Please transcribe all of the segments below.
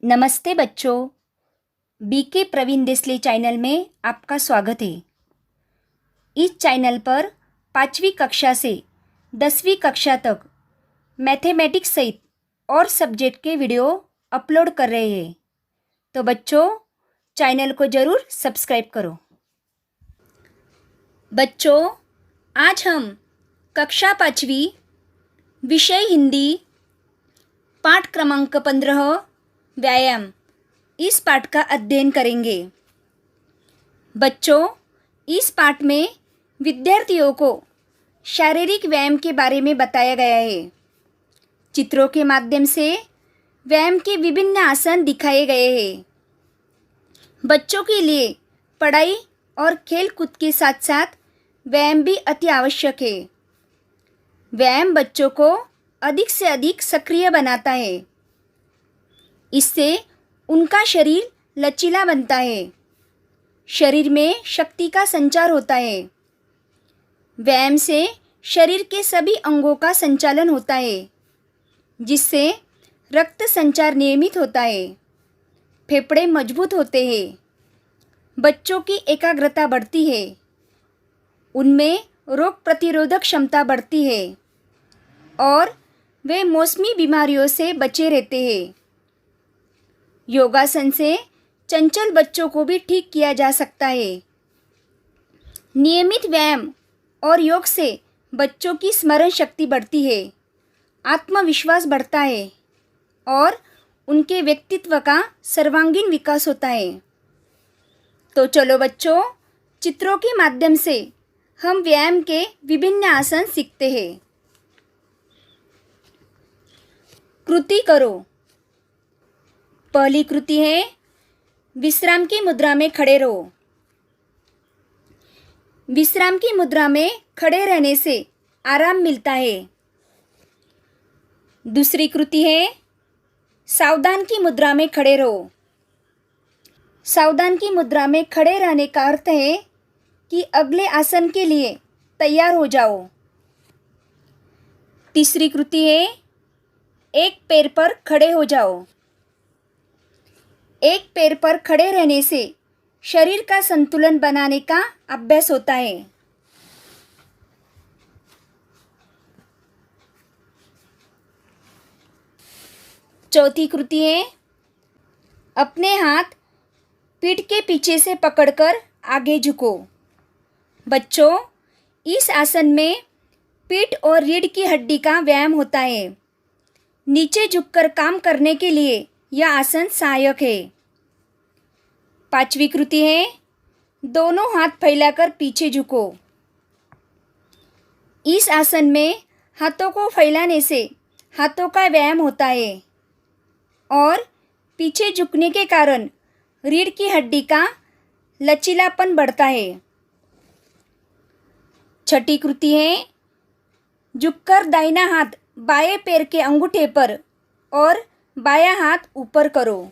नमस्ते बच्चों। BK Praveen Desale channel में आपका स्वागत है। इस चैनल पर 5वीं कक्षा से 10वीं कक्षा तक मैथमेटिक्स सहित और सब्जेक्ट के वीडियो अपलोड कर रहे हैं, तो बच्चों चैनल को ज़रूर सब्सक्राइब करो। बच्चों, आज हम कक्षा 5वीं विषय हिंदी पाठ क्रमांक 15 व्यायाम इस पाठ का अध्ययन करेंगे। बच्चों, इस पाठ में विद्यार्थियों को शारीरिक व्यायाम के बारे में बताया गया है। चित्रों के माध्यम से व्यायाम के विभिन्न आसन दिखाए गए हैं। बच्चों के लिए पढ़ाई और खेल कूद के साथ साथ व्यायाम भी अति आवश्यक है। व्यायाम बच्चों को अधिक से अधिक सक्रिय बनाता है। इससे उनका शरीर लचीला बनता है। शरीर में शक्ति का संचार होता है। व्यायाम से शरीर के सभी अंगों का संचालन होता है, जिससे रक्त संचार नियमित होता है। फेफड़े मजबूत होते हैं। बच्चों की एकाग्रता बढ़ती है। उनमें रोग प्रतिरोधक क्षमता बढ़ती है और वे मौसमी बीमारियों से बचे रहते हैं। योगासन से चंचल बच्चों को भी ठीक किया जा सकता है। नियमित व्यायाम और योग से बच्चों की स्मरण शक्ति बढ़ती है, आत्मविश्वास बढ़ता है और उनके व्यक्तित्व का सर्वांगीण विकास होता है। तो चलो बच्चों, चित्रों के माध्यम से हम व्यायाम के विभिन्न आसन सीखते हैं। कृति करो। पहली कृति है विश्राम की मुद्रा में खड़े रहो। विश्राम की मुद्रा में खड़े रहने से आराम मिलता है। दूसरी कृति है सावधान की मुद्रा में खड़े रहो। सावधान की मुद्रा में खड़े रहने का अर्थ है कि अगले आसन के लिए तैयार हो जाओ। तीसरी कृति है एक पैर पर खड़े हो जाओ। एक पैर पर खड़े रहने से शरीर का संतुलन बनाने का अभ्यास होता है। चौथी कृति है अपने हाथ पीठ के पीछे से पकड़कर आगे झुको। बच्चों, इस आसन में पीठ और रीढ़ की हड्डी का व्यायाम होता है। नीचे झुककर काम करने के लिए यह आसन सहायक है। पांचवी कृति है दोनों हाथ फैलाकर पीछे झुको। इस आसन में हाथों को फैलाने से हाथों का व्यायाम होता है और पीछे झुकने के कारण रीढ़ की हड्डी का लचीलापन बढ़ता है। छठी कृति है झुककर दाहिना हाथ बाएं पैर के अंगूठे पर और बायां हाथ ऊपर करो।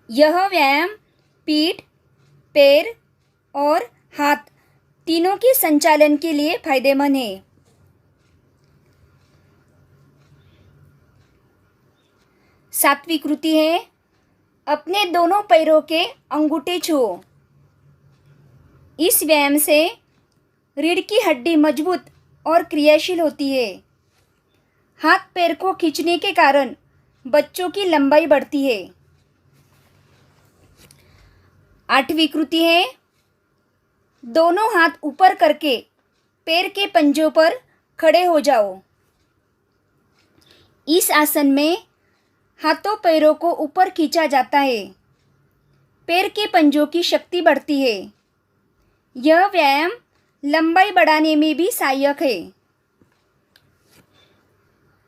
यह व्यायाम पीठ, पैर और हाथ तीनों के संचालन के लिए फायदेमंद है। सातवीं कृति है अपने दोनों पैरों के अंगूठे छुओ। इस व्यायाम से रीढ़ की हड्डी मजबूत और क्रियाशील होती है। हाथ पैर को खींचने के कारण बच्चों की लंबाई बढ़ती है। आठवीं कृति है दोनों हाथ ऊपर करके पैर के पंजों पर खड़े हो जाओ। इस आसन में हाथों पैरों को ऊपर खींचा जाता है। पैर के पंजों की शक्ति बढ़ती है। यह व्यायाम लंबाई बढ़ाने में भी सहायक है।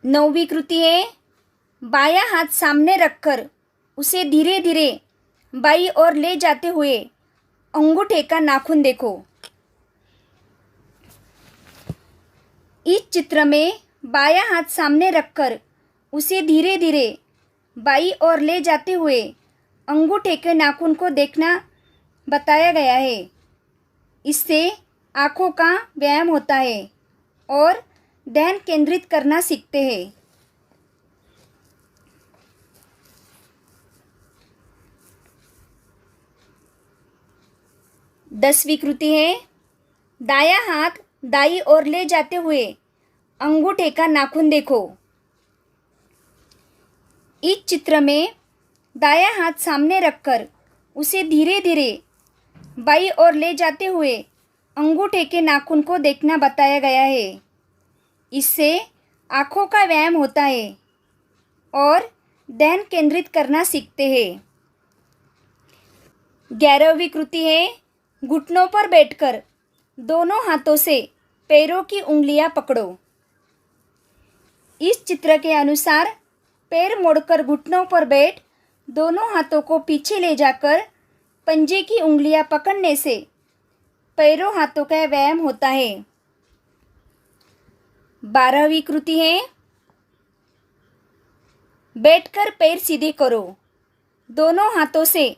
नौवीं कृति है बायां हाथ सामने रखकर उसे धीरे धीरे बाईं ओर ले जाते हुए अंगूठे का नाखून देखो। इस चित्र में बायां हाथ सामने रखकर उसे धीरे धीरे बाईं ओर ले जाते हुए अंगूठे के नाखून को देखना बताया गया है। इससे आँखों का व्यायाम होता है और ध्यान केंद्रित करना सीखते हैं। 10वीं कृति है दायां हाथ दाईं ओर ले जाते हुए अंगूठे का नाखून देखो। इस चित्र में दायां हाथ सामने रखकर उसे धीरे धीरे बाईं ओर ले जाते हुए अंगूठे के नाखून को देखना बताया गया है। इससे आँखों का व्यायाम होता है और ध्यान केंद्रित करना सीखते हैं। 11वीं कृति है घुटनों पर बैठकर दोनों हाथों से पैरों की उंगलियां पकड़ो। इस चित्र के अनुसार पैर मोड़कर घुटनों पर बैठ दोनों हाथों को पीछे ले जाकर पंजे की उंगलियां पकड़ने से पैरों हाथों का व्यायाम होता है। 12वीं कृति है बैठकर पैर सीधे करो, दोनों हाथों से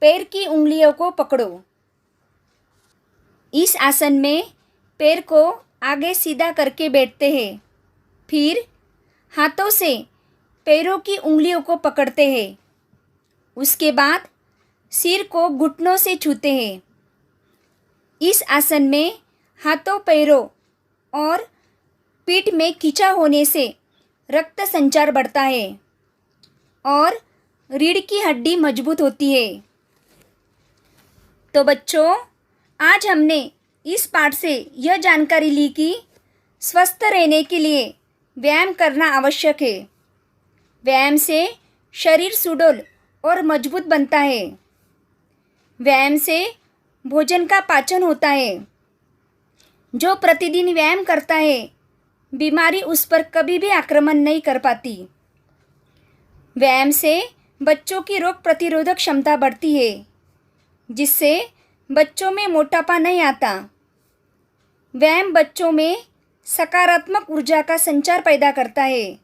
पैर की उंगलियों को पकड़ो। इस आसन में पैर को आगे सीधा करके बैठते हैं, फिर हाथों से पैरों की उंगलियों को पकड़ते हैं। उसके बाद सिर को घुटनों से छूते हैं। इस आसन में हाथों पैरों और पीठ में खिंचा होने से रक्त संचार बढ़ता है और रीढ़ की हड्डी मजबूत होती है। तो बच्चों, आज हमने इस पाठ से यह जानकारी ली कि स्वस्थ रहने के लिए व्यायाम करना आवश्यक है। व्यायाम से शरीर सुडौल और मजबूत बनता है। व्यायाम से भोजन का पाचन होता है। जो प्रतिदिन व्यायाम करता है, बीमारी उस पर कभी भी आक्रमण नहीं कर पाती। व्यायाम से बच्चों की रोग प्रतिरोधक क्षमता बढ़ती है, जिससे बच्चों में मोटापा नहीं आता। व्यायाम बच्चों में सकारात्मक ऊर्जा का संचार पैदा करता है।